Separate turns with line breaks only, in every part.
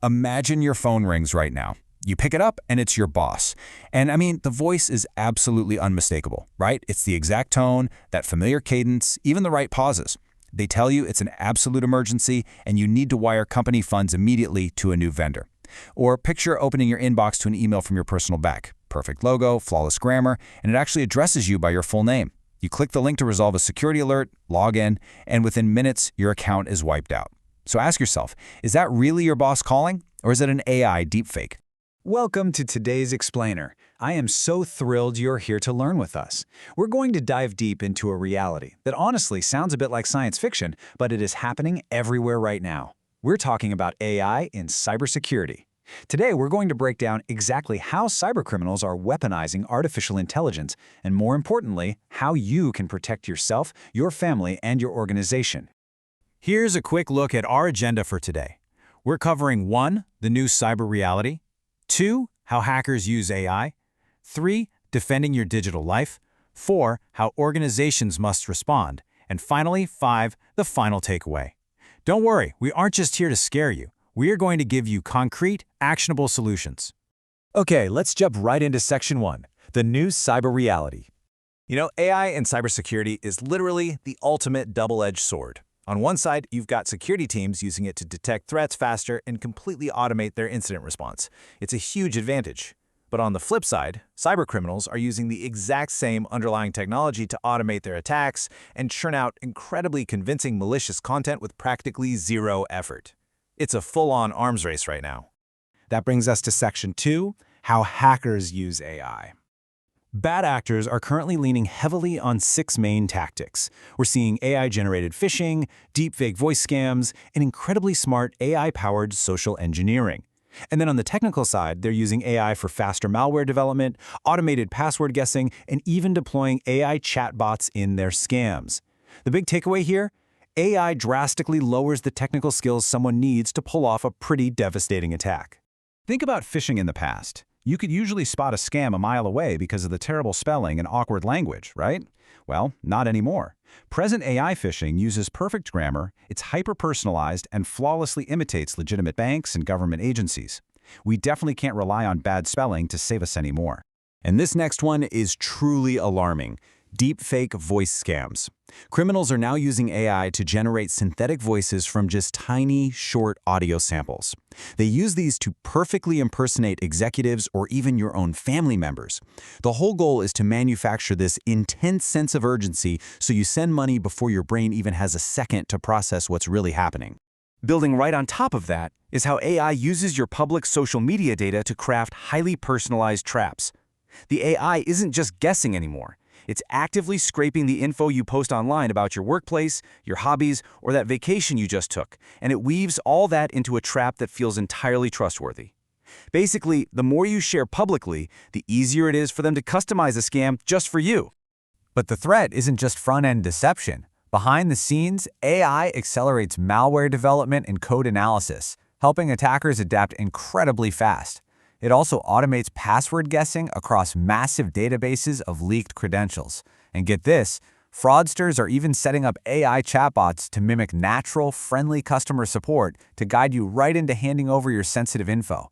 Imagine your phone rings right now. You pick it up and it's your boss. And I mean, the voice is absolutely unmistakable, right? It's the exact tone, that familiar cadence, even the right pauses. They tell you it's an absolute emergency and you need to wire company funds immediately to a new vendor. Or picture opening your inbox to an email from your personal bag. Perfect logo, flawless grammar, and it actually addresses you by your full name. You click the link to resolve a security alert, log in, and within minutes, your account is wiped out. So ask yourself, is that really your boss calling, or is it an AI deepfake?
Welcome to today's Explainer. I am so thrilled you're here to learn with us. We're going to dive deep into a reality that honestly sounds a bit like science fiction, but it is happening everywhere right now. We're talking about AI in cybersecurity. Today, we're going to break down exactly how cybercriminals are weaponizing artificial intelligence, and more importantly, how you can protect yourself, your family, and your organization.
Here's a quick look at our agenda for today. We're covering 1. The new cyber reality, 2. How hackers use AI, 3. Defending your digital life, 4. How organizations must respond, and finally, 5. The final takeaway. Don't worry, we aren't just here to scare you. We are going to give you concrete, actionable solutions.
Okay, let's jump right into Section 1, the new cyber reality. You know, AI and cybersecurity is literally the ultimate double-edged sword. On one side, you've got security teams using it to detect threats faster and completely automate their incident response. It's a huge advantage. But on the flip side, cybercriminals are using the exact same underlying technology to automate their attacks and churn out incredibly convincing malicious content with practically zero effort. It's a full-on arms race right now. That brings us to Section 2, how hackers use AI. Bad actors are currently leaning heavily on 6 main tactics. We're seeing AI-generated phishing, deepfake voice scams, and incredibly smart AI-powered social engineering. And then on the technical side, they're using AI for faster malware development, automated password guessing, and even deploying AI chatbots in their scams. The big takeaway here? AI drastically lowers the technical skills someone needs to pull off a pretty devastating attack. Think about phishing in the past. You could usually spot a scam a mile away because of the terrible spelling and awkward language, right? Well, not anymore. Present AI phishing uses perfect grammar, it's hyper-personalized, and flawlessly imitates legitimate banks and government agencies. We definitely can't rely on bad spelling to save us anymore. And this next one is truly alarming. Deepfake voice scams. Criminals are now using AI to generate synthetic voices from just tiny, short audio samples. They use these to perfectly impersonate executives or even your own family members. The whole goal is to manufacture this intense sense of urgency so you send money before your brain even has a second to process what's really happening. Building right on top of that is how AI uses your public social media data to craft highly personalized traps. The AI isn't just guessing anymore. It's actively scraping the info you post online about your workplace, your hobbies, or that vacation you just took, and it weaves all that into a trap that feels entirely trustworthy. Basically, the more you share publicly, the easier it is for them to customize a scam just for you. But the threat isn't just front-end deception. Behind the scenes, AI accelerates malware development and code analysis, helping attackers adapt incredibly fast. It also automates password guessing across massive databases of leaked credentials. And get this, fraudsters are even setting up AI chatbots to mimic natural, friendly customer support to guide you right into handing over your sensitive info.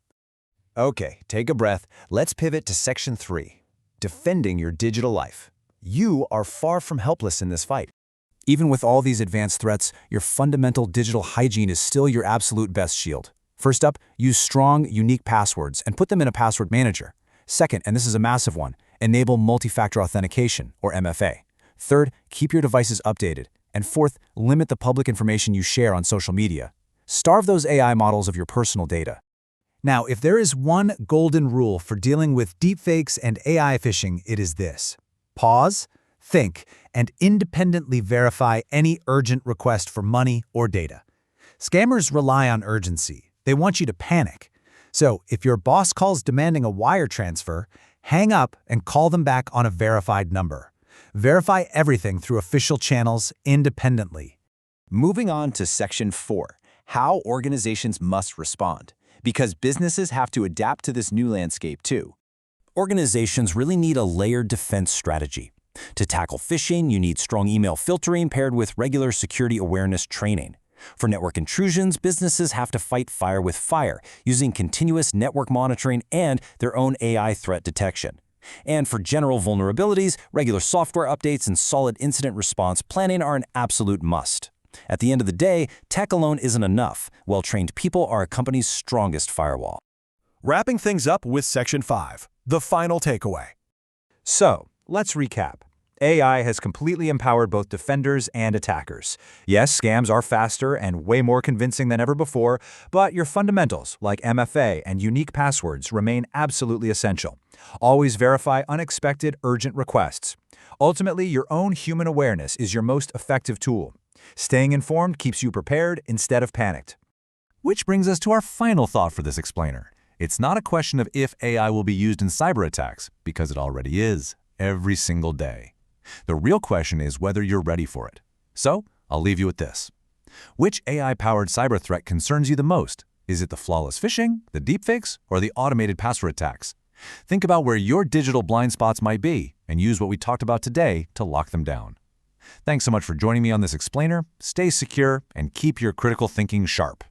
Okay, take a breath. Let's pivot to Section 3, defending your digital life. You are far from helpless in this fight. Even with all these advanced threats, your fundamental digital hygiene is still your absolute best shield. First up, use strong, unique passwords and put them in a password manager. Second, and this is a massive one, enable multi-factor authentication, or MFA. Third, keep your devices updated. And fourth, limit the public information you share on social media. Starve those AI models of your personal data. Now, if there is one golden rule for dealing with deepfakes and AI phishing, it is this. Pause, think, and independently verify any urgent request for money or data. Scammers rely on urgency. They want you to panic. So if your boss calls demanding a wire transfer, hang up and call them back on a verified number. Verify everything through official channels independently. Moving on to Section 4, how organizations must respond. Because businesses have to adapt to this new landscape too. Organizations really need a layered defense strategy. To tackle phishing, you need strong email filtering paired with regular security awareness training.
For network intrusions, businesses have to fight fire with fire, using continuous network monitoring and their own AI threat detection. And for general vulnerabilities, regular software updates and solid incident response planning are an absolute must. At the end of the day, tech alone isn't enough. Well-trained people are a company's strongest firewall.
Wrapping things up with Section 5, the final takeaway.
So, let's recap. AI has completely empowered both defenders and attackers. Yes, scams are faster and way more convincing than ever before, but your fundamentals, like MFA and unique passwords, remain absolutely essential. Always verify unexpected, urgent requests. Ultimately, your own human awareness is your most effective tool. Staying informed keeps you prepared instead of panicked.
Which brings us to our final thought for this explainer. It's not a question of if AI will be used in cyber attacks, because it already is, every single day. The real question is whether you're ready for it. So, I'll leave you with this. Which AI-powered cyber threat concerns you the most? Is it the flawless phishing, the deepfakes, or the automated password attacks? Think about where your digital blind spots might be and use what we talked about today to lock them down. Thanks so much for joining me on this explainer. Stay secure and keep your critical thinking sharp.